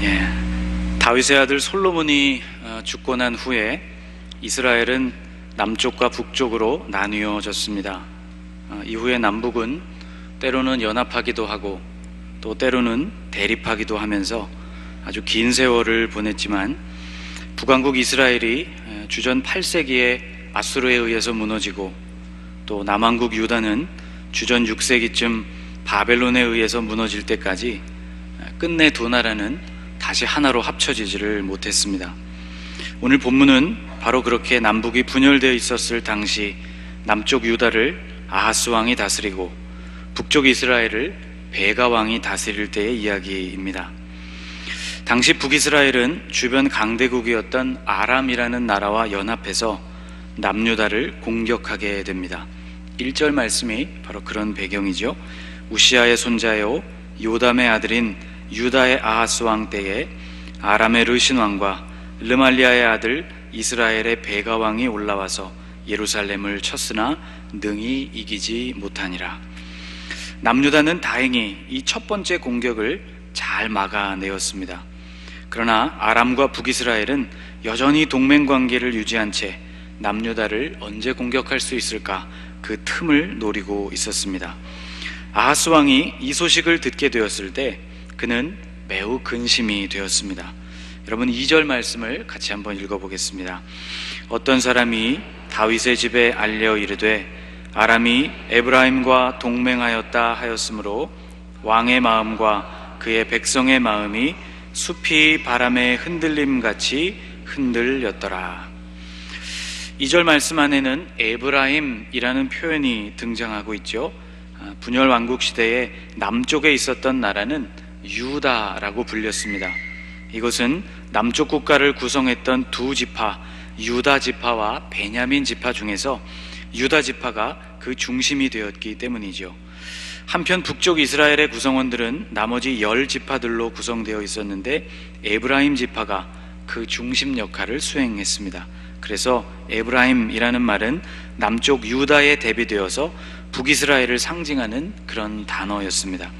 예, 다윗의 아들 솔로몬이 죽고 난 후에 이스라엘은 남쪽과 북쪽으로 나뉘어졌습니다. 이후에 남북은 때로는 연합하기도 하고 또 때로는 대립하기도 하면서 아주 긴 세월을 보냈지만, 북왕국 이스라엘이 주전 8세기에 아수르에 의해서 무너지고, 또 남왕국 유다는 주전 6세기쯤 바벨론에 의해서 무너질 때까지 끝내 두 나라는 다시 하나로 합쳐지지를 못했습니다. 오늘 본문은 바로 그렇게 남북이 분열되어 있었을 당시 남쪽 유다를 아하스 왕이 다스리고 북쪽 이스라엘을 베가 왕이 다스릴 때의 이야기입니다. 당시 북이스라엘은 주변 강대국이었던 아람이라는 나라와 연합해서 남유다를 공격하게 됩니다. 1절 말씀이 바로 그런 배경이죠. 우시아의 손자요 요담의 아들인 유다의 아하스 왕 때에 아람의 르신 왕과 르말리아의 아들 이스라엘의 베가 왕이 올라와서 예루살렘을 쳤으나 능히 이기지 못하니라. 남유다는 다행히 이 첫 번째 공격을 잘 막아내었습니다. 그러나 아람과 북이스라엘은 여전히 동맹관계를 유지한 채 남유다를 언제 공격할 수 있을까 그 틈을 노리고 있었습니다. 아하스 왕이 이 소식을 듣게 되었을 때 그는 매우 근심이 되었습니다. 여러분, 2절 말씀을 같이 한번 읽어보겠습니다. 어떤 사람이 다윗의 집에 알려 이르되 아람이 에브라임과 동맹하였다 하였으므로 왕의 마음과 그의 백성의 마음이 숲이 바람에 흔들림같이 흔들렸더라. 2절 말씀 안에는 에브라임이라는 표현이 등장하고 있죠. 분열 왕국 시대에 남쪽에 있었던 나라는 유다라고 불렸습니다. 이것은 남쪽 국가를 구성했던 두 지파, 유다 지파와 베냐민 지파 중에서 유다 지파가 그 중심이 되었기 때문이죠. 한편 북쪽 이스라엘의 구성원들은 나머지 10지파들로 구성되어 있었는데 에브라임 지파가 그 중심 역할을 수행했습니다. 그래서 에브라임이라는 말은 남쪽 유다에 대비되어서 북이스라엘을 상징하는 그런 단어였습니다.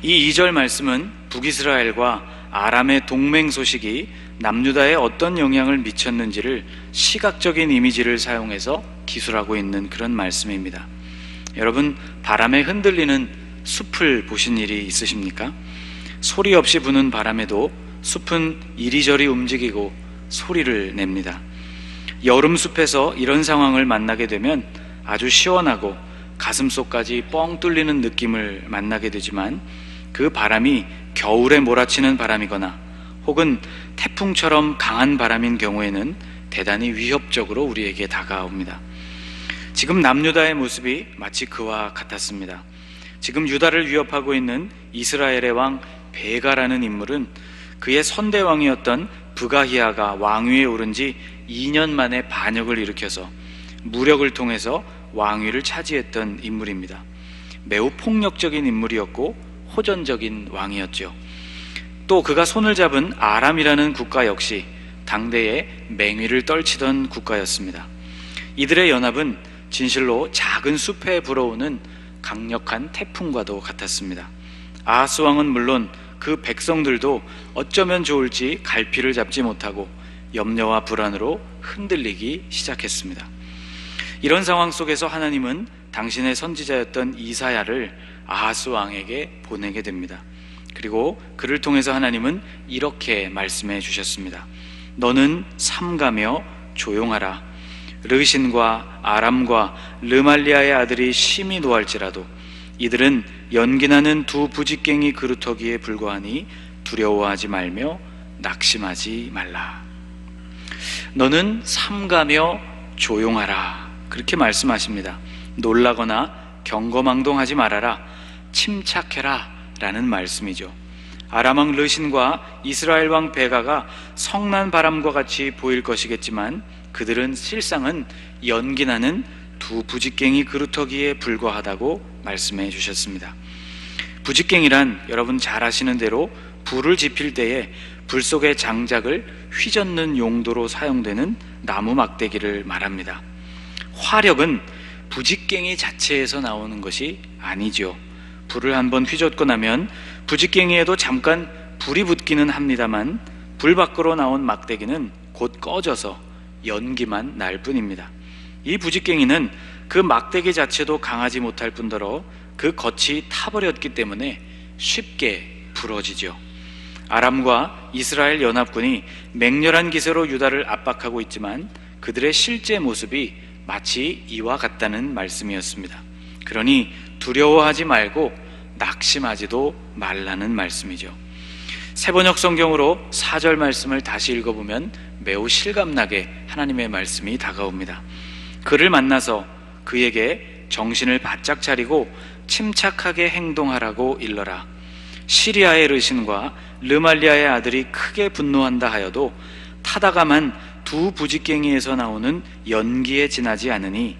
이 2절 말씀은 북이스라엘과 아람의 동맹 소식이 남유다에 어떤 영향을 미쳤는지를 시각적인 이미지를 사용해서 기술하고 있는 그런 말씀입니다. 여러분, 바람에 흔들리는 숲을 보신 일이 있으십니까? 소리 없이 부는 바람에도 숲은 이리저리 움직이고 소리를 냅니다. 여름 숲에서 이런 상황을 만나게 되면 아주 시원하고 가슴속까지 뻥 뚫리는 느낌을 만나게 되지만, 그 바람이 겨울에 몰아치는 바람이거나 혹은 태풍처럼 강한 바람인 경우에는 대단히 위협적으로 우리에게 다가옵니다. 지금 남유다의 모습이 마치 그와 같았습니다. 지금 유다를 위협하고 있는 이스라엘의 왕 베가라는 인물은 그의 선대왕이었던 브가히아가 왕위에 오른 지 2년 만에 반역을 일으켜서 무력을 통해서 왕위를 차지했던 인물입니다. 매우 폭력적인 인물이었고 호전적인 왕이었죠. 또 그가 손을 잡은 아람이라는 국가 역시 당대에 맹위를 떨치던 국가였습니다. 이들의 연합은 진실로 작은 숲에 불어오는 강력한 태풍과도 같았습니다. 아하스 왕은 물론 그 백성들도 어쩌면 좋을지 갈피를 잡지 못하고 염려와 불안으로 흔들리기 시작했습니다. 이런 상황 속에서 하나님은 당신의 선지자였던 이사야를 아하스 왕에게 보내게 됩니다. 그리고 그를 통해서 하나님은 이렇게 말씀해 주셨습니다. 너는 삼가며 조용하라. 르신과 아람과 르말리아의 아들이 심히 노할지라도 이들은 연기나는 두 부직갱이 그루터기에 불과하니 두려워하지 말며 낙심하지 말라. 너는 삼가며 조용하라. 그렇게 말씀하십니다. 놀라거나 경거망동하지 말아라. 침착해라 라는 말씀이죠. 아람 왕 르신과 이스라엘 왕 베가가 성난 바람과 같이 보일 것이겠지만 그들은 실상은 연기나는 두 부직갱이 그루터기에 불과하다고 말씀해 주셨습니다. 부직갱이란 여러분 잘 아시는 대로 불을 지필 때에 불 속의 장작을 휘젓는 용도로 사용되는 나무 막대기를 말합니다. 화력은 부직갱이 자체에서 나오는 것이 아니죠. 불을 한번 휘젓고 나면 부직갱이에도 잠깐 불이 붙기는 합니다만 불 밖으로 나온 막대기는 곧 꺼져서 연기만 날 뿐입니다. 이 부직갱이는 그 막대기 자체도 강하지 못할 뿐더러 그 겉이 타버렸기 때문에 쉽게 부러지죠. 아람과 이스라엘 연합군이 맹렬한 기세로 유다를 압박하고 있지만 그들의 실제 모습이 마치 이와 같다는 말씀이었습니다. 그러니 두려워하지 말고 낙심하지도 말라는 말씀이죠. 새번역 성경으로 4절 말씀을 다시 읽어보면 매우 실감나게 하나님의 말씀이 다가옵니다. 그를 만나서 그에게 정신을 바짝 차리고 침착하게 행동하라고 일러라. 시리아의 르신과 르말리아의 아들이 크게 분노한다 하여도 타다가만 두 부직갱이에서 나오는 연기에 지나지 않으니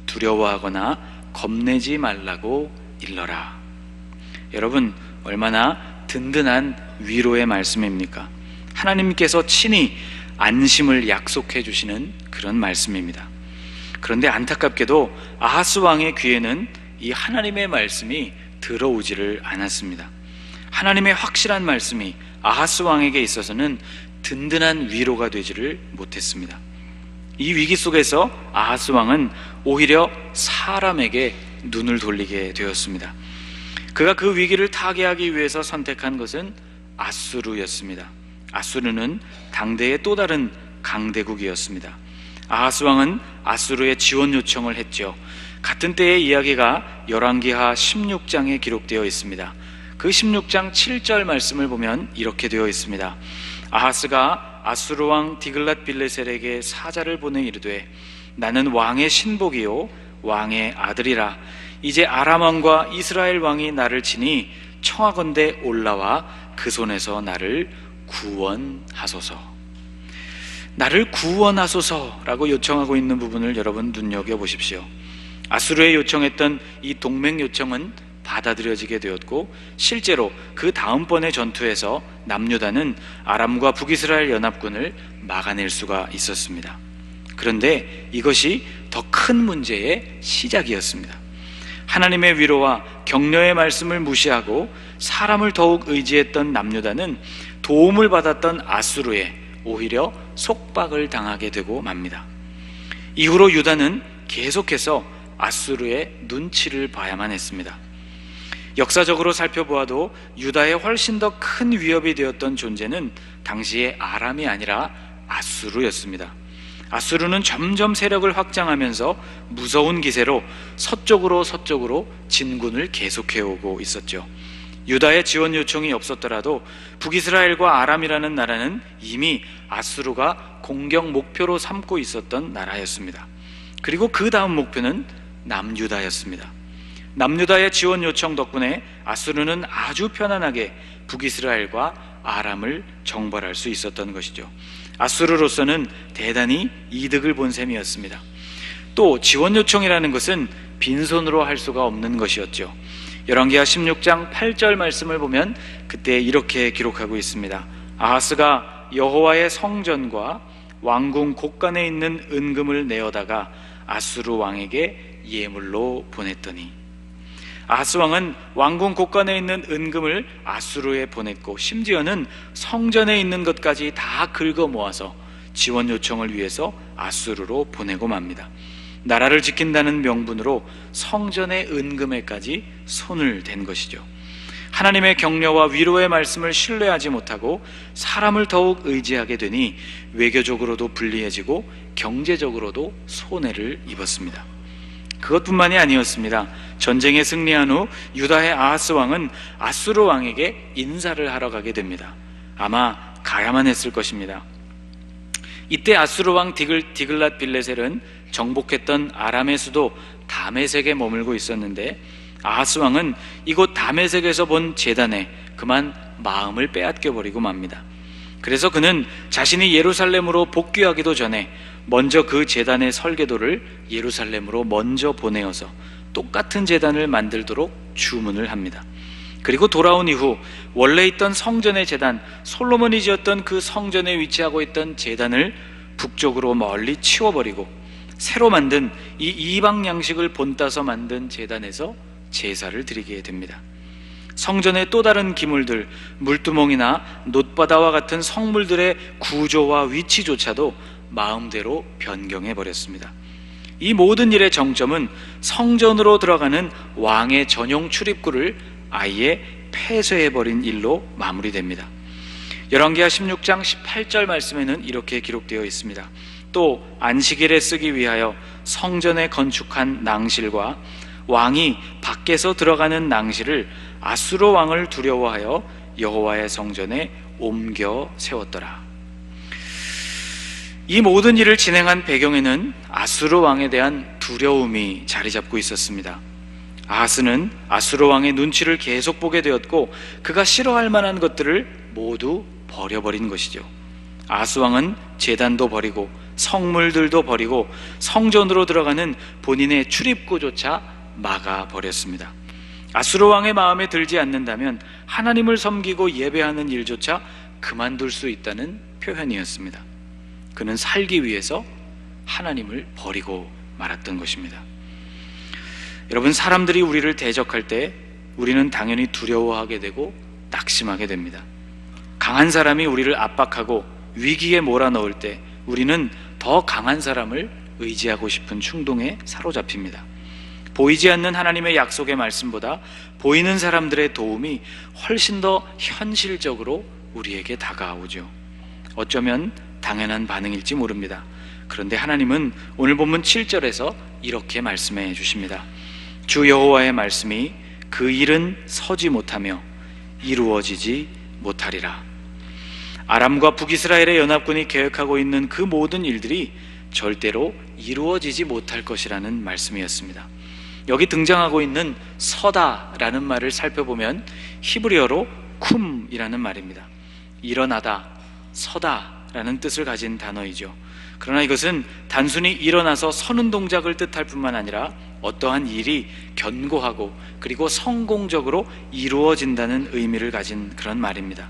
두려워하거나 겁내지 말라고 일러라. 여러분, 얼마나 든든한 위로의 말씀입니까? 하나님께서 친히 안심을 약속해 주시는 그런 말씀입니다. 그런데 안타깝게도 아하스 왕의 귀에는 이 하나님의 말씀이 들어오지를 않았습니다. 하나님의 확실한 말씀이 아하스 왕에게 있어서는 든든한 위로가 되지를 못했습니다. 이 위기 속에서 아하스 왕은 오히려 사람에게 눈을 돌리게 되었습니다. 그가 그 위기를 타개하기 위해서 선택한 것은 아수르였습니다. 아수르는 당대의 또 다른 강대국이었습니다. 아하스 왕은 아수르의 지원 요청을 했죠. 같은 때의 이야기가 열왕기하 16장에 기록되어 있습니다. 그 16장 7절 말씀을 보면 이렇게 되어 있습니다. 아하스가 아수르 왕 디글랏 빌레셀에게 사자를 보내 이르되 나는 왕의 신복이요 왕의 아들이라. 이제 아람 왕과 이스라엘 왕이 나를 치니 청하건대 올라와 그 손에서 나를 구원하소서. 나를 구원하소서라고 요청하고 있는 부분을 여러분 눈여겨보십시오. 아수르에 요청했던 이 동맹 요청은 받아들여지게 되었고 실제로 그 다음번의 전투에서 남유다는 아람과 북이스라엘 연합군을 막아낼 수가 있었습니다. 그런데 이것이 더 큰 문제의 시작이었습니다. 하나님의 위로와 격려의 말씀을 무시하고 사람을 더욱 의지했던 남유다는 도움을 받았던 아수르에 오히려 속박을 당하게 되고 맙니다. 이후로 유다는 계속해서 아수르의 눈치를 봐야만 했습니다. 역사적으로 살펴보아도 유다에 훨씬 더 큰 위협이 되었던 존재는 당시의 아람이 아니라 아수르였습니다. 아수르는 점점 세력을 확장하면서 무서운 기세로 서쪽으로 진군을 계속해오고 있었죠. 유다의 지원 요청이 없었더라도 북이스라엘과 아람이라는 나라는 이미 아수르가 공격 목표로 삼고 있었던 나라였습니다. 그리고 그 다음 목표는 남유다였습니다. 남유다의 지원 요청 덕분에 아수르는 아주 편안하게 북이스라엘과 아람을 정벌할 수 있었던 것이죠. 아수르로서는 대단히 이득을 본 셈이었습니다. 또 지원 요청이라는 것은 빈손으로 할 수가 없는 것이었죠. 열왕기하 16장 8절 말씀을 보면 그때 이렇게 기록하고 있습니다. 아하스가 여호와의 성전과 왕궁 곳간에 있는 은금을 내어다가 아수르 왕에게 예물로 보냈더니, 아하스 왕은 왕궁 곳간에 있는 은금을 아수르에 보냈고 심지어는 성전에 있는 것까지 다 긁어 모아서 지원 요청을 위해서 아수르로 보내고 맙니다. 나라를 지킨다는 명분으로 성전의 은금에까지 손을 댄 것이죠. 하나님의 격려와 위로의 말씀을 신뢰하지 못하고 사람을 더욱 의지하게 되니 외교적으로도 불리해지고 경제적으로도 손해를 입었습니다. 그것뿐만이 아니었습니다. 전쟁에 승리한 후 유다의 아하스 왕은 아수르 왕에게 인사를 하러 가게 됩니다. 아마 가야만 했을 것입니다. 이때 아수르 왕 디글랏 빌레셀은 정복했던 아람의 수도 다메섹에 머물고 있었는데 아하스 왕은 이곳 다메섹에서 본 제단에 그만 마음을 빼앗겨버리고 맙니다. 그래서 그는 자신이 예루살렘으로 복귀하기도 전에 먼저 그 제단의 설계도를 예루살렘으로 먼저 보내어서 똑같은 제단을 만들도록 주문을 합니다. 그리고 돌아온 이후 원래 있던 성전의 제단, 솔로몬이 지었던 그 성전에 위치하고 있던 제단을 북쪽으로 멀리 치워버리고 새로 만든 이 이방 양식을 본따서 만든 제단에서 제사를 드리게 됩니다. 성전의 또 다른 기물들, 물두멍이나 놋바다와 같은 성물들의 구조와 위치조차도 마음대로 변경해 버렸습니다. 이 모든 일의 정점은 성전으로 들어가는 왕의 전용 출입구를 아예 폐쇄해 버린 일로 마무리됩니다. 열왕기하 16장 18절 말씀에는 이렇게 기록되어 있습니다. 또 안식일에 쓰기 위하여 성전에 건축한 낭실과 왕이 밖에서 들어가는 낭실을 아수르 왕을 두려워하여 여호와의 성전에 옮겨 세웠더라. 이 모든 일을 진행한 배경에는 아수르 왕에 대한 두려움이 자리 잡고 있었습니다. 아하스는 아수르 왕의 눈치를 계속 보게 되었고 그가 싫어할 만한 것들을 모두 버려버린 것이죠. 아하스 왕은 제단도 버리고 성물들도 버리고 성전으로 들어가는 본인의 출입구조차 막아버렸습니다. 아수르 왕의 마음에 들지 않는다면 하나님을 섬기고 예배하는 일조차 그만둘 수 있다는 표현이었습니다. 그는 살기 위해서 하나님을 버리고 말았던 것입니다. 여러분, 사람들이 우리를 대적할 때 우리는 당연히 두려워하게 되고 낙심하게 됩니다. 강한 사람이 우리를 압박하고 위기에 몰아넣을 때 우리는 더 강한 사람을 의지하고 싶은 충동에 사로잡힙니다. 보이지 않는 하나님의 약속의 말씀보다 보이는 사람들의 도움이 훨씬 더 현실적으로 우리에게 다가오죠. 어쩌면 당연한 반응일지 모릅니다. 그런데 하나님은 오늘 본문 7절에서 이렇게 말씀해 주십니다. 주 여호와의 말씀이 그 일은 서지 못하며 이루어지지 못하리라. 아람과 북이스라엘의 연합군이 계획하고 있는 그 모든 일들이 절대로 이루어지지 못할 것이라는 말씀이었습니다. 여기 등장하고 있는 서다라는 말을 살펴보면 히브리어로 쿰이라는 말입니다. 일어나다, 서다라는 뜻을 가진 단어이죠. 그러나 이것은 단순히 일어나서 서는 동작을 뜻할 뿐만 아니라 어떠한 일이 견고하고 그리고 성공적으로 이루어진다는 의미를 가진 그런 말입니다.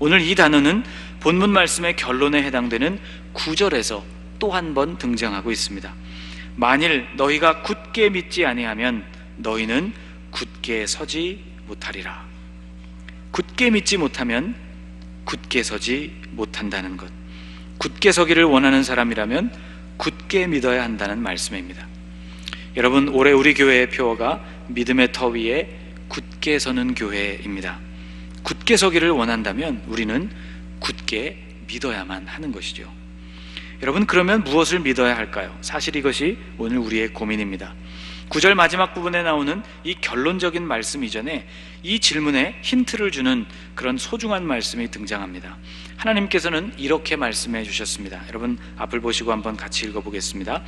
오늘 이 단어는 본문 말씀의 결론에 해당되는 9절에서 또 한 번 등장하고 있습니다. 만일 너희가 굳게 믿지 아니하면 너희는 굳게 서지 못하리라. 굳게 믿지 못하면 굳게 서지 못한다는 것. 굳게 서기를 원하는 사람이라면 굳게 믿어야 한다는 말씀입니다. 여러분, 올해 우리 교회의 표어가 믿음의 터 위에 굳게 서는 교회입니다. 굳게 서기를 원한다면 우리는 굳게 믿어야만 하는 것이죠. 여러분, 그러면 무엇을 믿어야 할까요? 사실 이것이 오늘 우리의 고민입니다. 9절 마지막 부분에 나오는 이 결론적인 말씀 이전에 이 질문에 힌트를 주는 그런 소중한 말씀이 등장합니다. 하나님께서는 이렇게 말씀해 주셨습니다. 여러분, 앞을 보시고 한번 같이 읽어보겠습니다.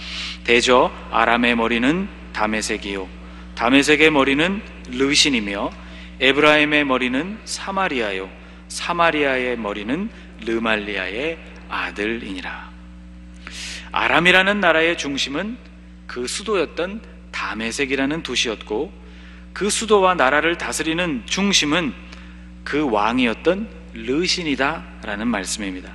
대저 아람의 머리는 다메섹이요 다메섹의 머리는 르신이며 에브라임의 머리는 사마리아요 사마리아의 머리는 르말리아의 아들이니라. 아람이라는 나라의 중심은 그 수도였던 다메섹이라는 도시였고 그 수도와 나라를 다스리는 중심은 그 왕이었던 르신이다 라는 말씀입니다.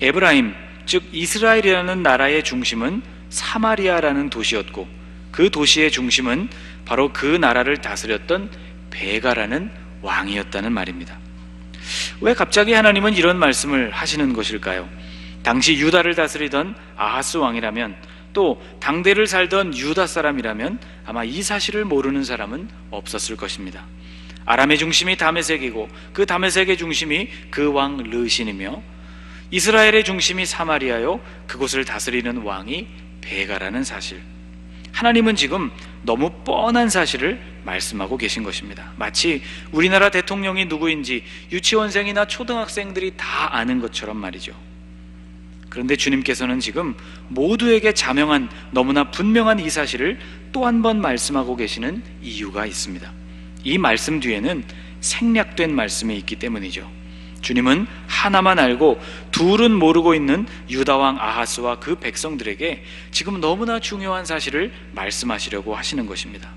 에브라임, 즉 이스라엘이라는 나라의 중심은 사마리아라는 도시였고 그 도시의 중심은 바로 그 나라를 다스렸던 베가라는 왕이었다는 말입니다. 왜 갑자기 하나님은 이런 말씀을 하시는 것일까요? 당시 유다를 다스리던 아하스 왕이라면, 또 당대를 살던 유다 사람이라면 아마 이 사실을 모르는 사람은 없었을 것입니다. 아람의 중심이 다메섹이고 그 다메섹의 중심이 그 왕 르신이며 이스라엘의 중심이 사마리아요 그곳을 다스리는 왕이 베가라는 사실, 하나님은 지금 너무 뻔한 사실을 말씀하고 계신 것입니다. 마치 우리나라 대통령이 누구인지 유치원생이나 초등학생들이 다 아는 것처럼 말이죠. 그런데 주님께서는 지금 모두에게 자명한 너무나 분명한 이 사실을 또 한 번 말씀하고 계시는 이유가 있습니다. 이 말씀 뒤에는 생략된 말씀이 있기 때문이죠. 주님은 하나만 알고 둘은 모르고 있는 유다왕 아하스와 그 백성들에게 지금 너무나 중요한 사실을 말씀하시려고 하시는 것입니다.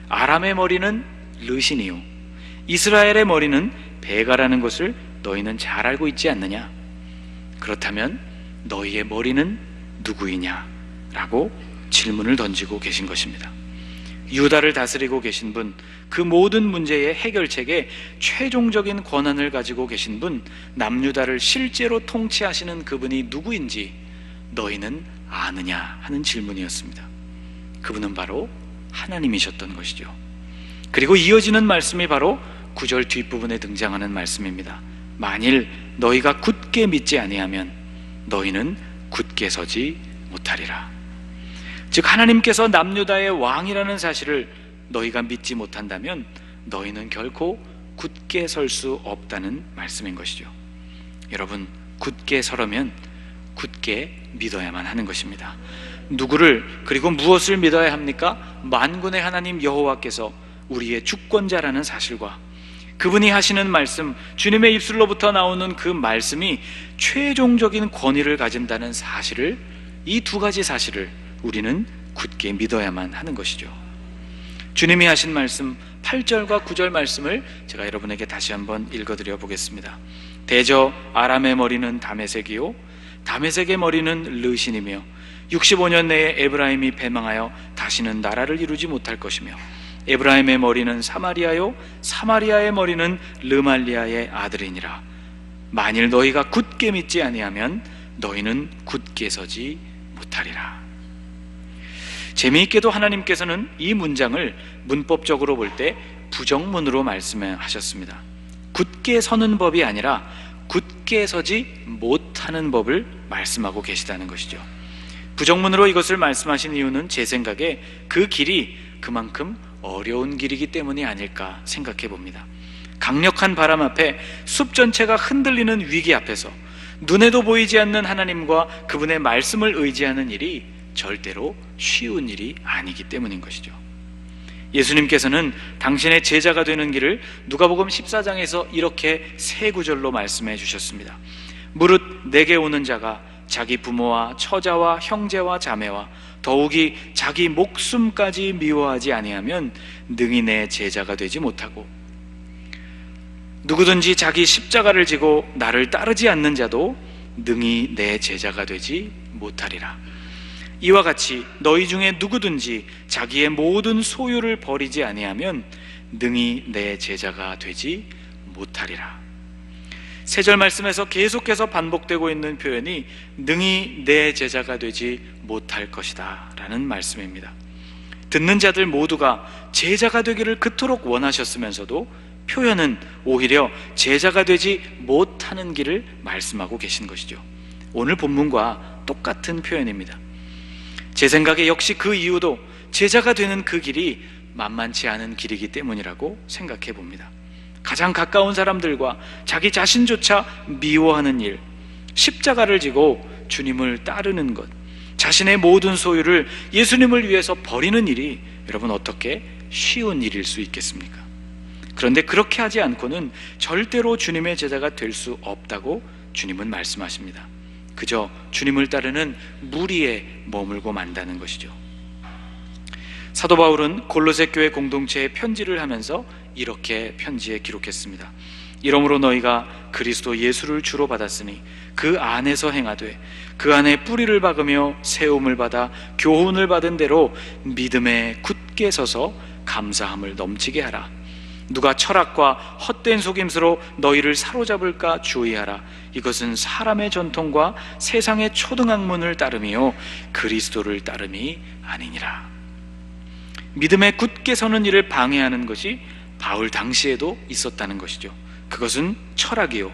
아람의 머리는 르신이요 이스라엘의 머리는 베가라는 것을 너희는 잘 알고 있지 않느냐? 그렇다면 너희의 머리는 누구이냐? 라고 질문을 던지고 계신 것입니다. 유다를 다스리고 계신 분, 그 모든 문제의 해결책에 최종적인 권한을 가지고 계신 분, 남유다를 실제로 통치하시는 그분이 누구인지 너희는 아느냐 하는 질문이었습니다. 그분은 바로 하나님이셨던 것이죠. 그리고 이어지는 말씀이 바로 9절 뒷부분에 등장하는 말씀입니다. 만일 너희가 굳게 믿지 아니하면 너희는 굳게 서지 못하리라. 즉 하나님께서 남유다의 왕이라는 사실을 너희가 믿지 못한다면 너희는 결코 굳게 설 수 없다는 말씀인 것이죠. 여러분, 굳게 서려면 굳게 믿어야만 하는 것입니다. 누구를, 그리고 무엇을 믿어야 합니까? 만군의 하나님 여호와께서 우리의 주권자라는 사실과 그분이 하시는 말씀, 주님의 입술로부터 나오는 그 말씀이 최종적인 권위를 가진다는 사실을, 이 두 가지 사실을 우리는 굳게 믿어야만 하는 것이죠. 주님이 하신 말씀 8절과 9절 말씀을 제가 여러분에게 다시 한번 읽어드려 보겠습니다. 대저 아람의 머리는 다메섹이요 다메섹의 머리는 르신이며 65년 내에 에브라임이 패망하여 다시는 나라를 이루지 못할 것이며 에브라임의 머리는 사마리아요 사마리아의 머리는 르말리아의 아들이니라. 만일 너희가 굳게 믿지 아니하면 너희는 굳게 서지 못하리라. 재미있게도 하나님께서는 이 문장을 문법적으로 볼 때 부정문으로 말씀하셨습니다. 굳게 서는 법이 아니라 굳게 서지 못하는 법을 말씀하고 계시다는 것이죠. 부정문으로 이것을 말씀하신 이유는 제 생각에 그 길이 그만큼 어려운 길이기 때문이 아닐까 생각해 봅니다. 강력한 바람 앞에 숲 전체가 흔들리는 위기 앞에서 눈에도 보이지 않는 하나님과 그분의 말씀을 의지하는 일이 절대로 쉬운 일이 아니기 때문인 것이죠. 예수님께서는 당신의 제자가 되는 길을 누가복음 14장에서 이렇게 세 구절로 말씀해 주셨습니다. 무릇 내게 오는 자가 자기 부모와 처자와 형제와 자매와 더욱이 자기 목숨까지 미워하지 아니하면 능히 내 제자가 되지 못하고, 누구든지 자기 십자가를 지고 나를 따르지 않는 자도 능히 내 제자가 되지 못하리라. 이와 같이 너희 중에 누구든지 자기의 모든 소유를 버리지 아니하면 능히 내 제자가 되지 못하리라. 세 절 말씀에서 계속해서 반복되고 있는 표현이 능히 내 제자가 되지 못할 것이다 라는 말씀입니다. 듣는 자들 모두가 제자가 되기를 그토록 원하셨으면서도 표현은 오히려 제자가 되지 못하는 길을 말씀하고 계신 것이죠. 오늘 본문과 똑같은 표현입니다. 제 생각에 역시 그 이유도 제자가 되는 그 길이 만만치 않은 길이기 때문이라고 생각해 봅니다. 가장 가까운 사람들과 자기 자신조차 미워하는 일, 십자가를 지고 주님을 따르는 것, 자신의 모든 소유를 예수님을 위해서 버리는 일이 여러분 어떻게 쉬운 일일 수 있겠습니까? 그런데 그렇게 하지 않고는 절대로 주님의 제자가 될 수 없다고 주님은 말씀하십니다. 그저 주님을 따르는 무리에 머물고 만다는 것이죠. 사도 바울은 골로새 교회 공동체에 편지를 하면서 이렇게 편지에 기록했습니다. 이러므로 너희가 그리스도 예수를 주로 받았으니 그 안에서 행하되 그 안에 뿌리를 박으며 세움을 받아 교훈을 받은 대로 믿음에 굳게 서서 감사함을 넘치게 하라. 누가 철학과 헛된 속임수로 너희를 사로잡을까 주의하라. 이것은 사람의 전통과 세상의 초등학문을 따름이요 그리스도를 따름이 아니니라. 믿음에 굳게 서는 일을 방해하는 것이 바울 당시에도 있었다는 것이죠. 그것은 철학이요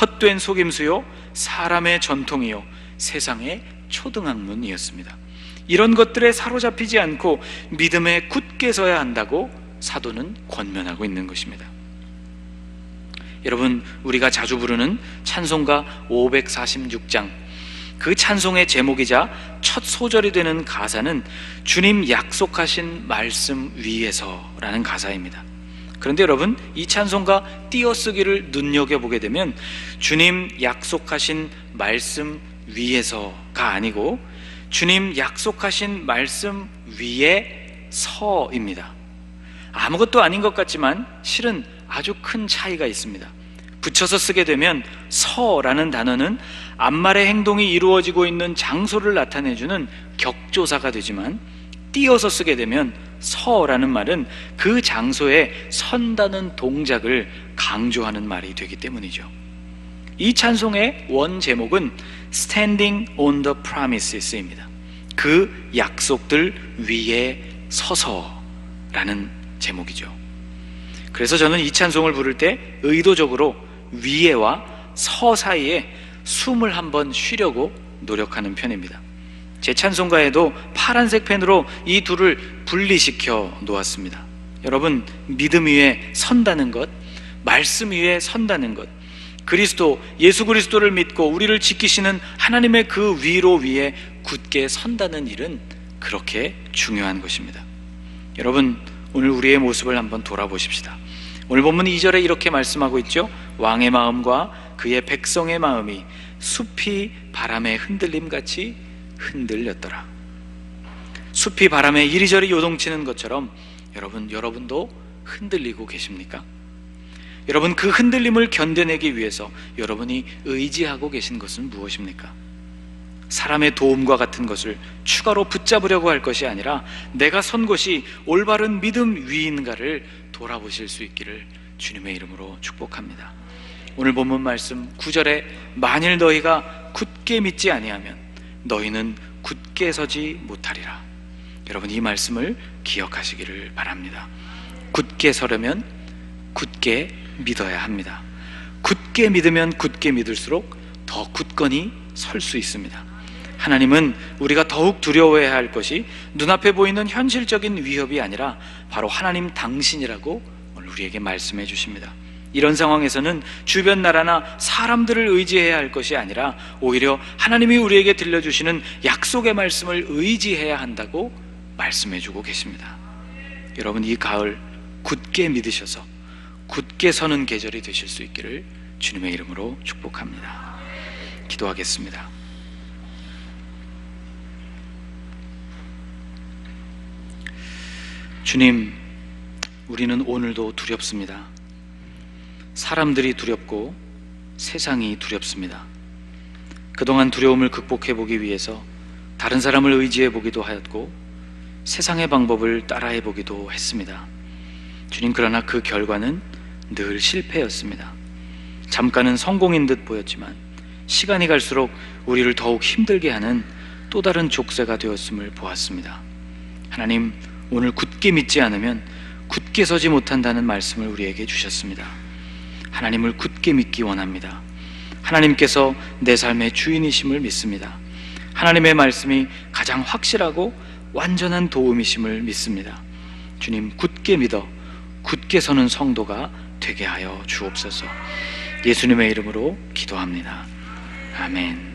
헛된 속임수요 사람의 전통이요 세상의 초등학문이었습니다. 이런 것들에 사로잡히지 않고 믿음에 굳게 서야 한다고 사도는 권면하고 있는 것입니다. 여러분, 우리가 자주 부르는 찬송가 546장, 그 찬송의 제목이자 첫 소절이 되는 가사는 주님 약속하신 말씀 위에서라는 가사입니다. 그런데 여러분, 이 찬송가 띄어쓰기를 눈여겨보게 되면 주님 약속하신 말씀 위에서가 아니고 주님 약속하신 말씀 위에 서입니다. 아무것도 아닌 것 같지만 실은 아주 큰 차이가 있습니다. 붙여서 쓰게 되면 서라는 단어는 앞말의 행동이 이루어지고 있는 장소를 나타내주는 격조사가 되지만 띄어서 쓰게 되면 서라는 말은 그 장소에 선다는 동작을 강조하는 말이 되기 때문이죠. 이 찬송의 원 제목은 Standing on the Promises입니다. 그 약속들 위에 서서라는 제목이죠. 그래서 저는 이 찬송을 부를 때 의도적으로 위에와 서 사이에 숨을 한번 쉬려고 노력하는 편입니다. 제 찬송가에도 파란색 펜으로 이 둘을 분리시켜 놓았습니다. 여러분, 믿음 위에 선다는 것, 말씀 위에 선다는 것, 그리스도, 예수 그리스도를 믿고 우리를 지키시는 하나님의 그 위로 위에 굳게 선다는 일은 그렇게 중요한 것입니다. 여러분, 오늘 우리의 모습을 한번 돌아보십시다. 오늘 본문 2절에 이렇게 말씀하고 있죠. 왕의 마음과 그의 백성의 마음이 숲이 바람에 흔들림같이 흔들렸더라. 숲이 바람에 이리저리 요동치는 것처럼 여러분도 흔들리고 계십니까? 여러분, 그 흔들림을 견뎌내기 위해서 여러분이 의지하고 계신 것은 무엇입니까? 사람의 도움과 같은 것을 추가로 붙잡으려고 할 것이 아니라 내가 선 곳이 올바른 믿음 위인가를 돌아보실 수 있기를 주님의 이름으로 축복합니다. 오늘 본문 말씀 9절에 만일 너희가 굳게 믿지 아니하면 너희는 굳게 서지 못하리라. 여러분, 이 말씀을 기억하시기를 바랍니다. 굳게 서려면 굳게 믿어야 합니다. 굳게 믿으면 굳게 믿을수록 더 굳건히 설 수 있습니다. 하나님은 우리가 더욱 두려워해야 할 것이 눈앞에 보이는 현실적인 위협이 아니라 바로 하나님 당신이라고 오늘 우리에게 말씀해 주십니다. 이런 상황에서는 주변 나라나 사람들을 의지해야 할 것이 아니라 오히려 하나님이 우리에게 들려주시는 약속의 말씀을 의지해야 한다고 말씀해 주고 계십니다. 여러분, 이 가을 굳게 믿으셔서 굳게 서는 계절이 되실 수 있기를 주님의 이름으로 축복합니다. 기도하겠습니다. 주님, 우리는 오늘도 두렵습니다. 사람들이 두렵고 세상이 두렵습니다. 그동안 두려움을 극복해 보기 위해서 다른 사람을 의지해 보기도 하였고 세상의 방법을 따라해 보기도 했습니다. 주님, 그러나 그 결과는 늘 실패였습니다. 잠깐은 성공인 듯 보였지만 시간이 갈수록 우리를 더욱 힘들게 하는 또 다른 족쇄가 되었음을 보았습니다. 하나님, 오늘 굳게 믿지 않으면 굳게 서지 못한다는 말씀을 우리에게 주셨습니다. 하나님을 굳게 믿기 원합니다. 하나님께서 내 삶의 주인이심을 믿습니다. 하나님의 말씀이 가장 확실하고 완전한 도움이심을 믿습니다. 주님, 굳게 믿어 굳게 서는 성도가 되게 하여 주옵소서. 예수님의 이름으로 기도합니다. 아멘.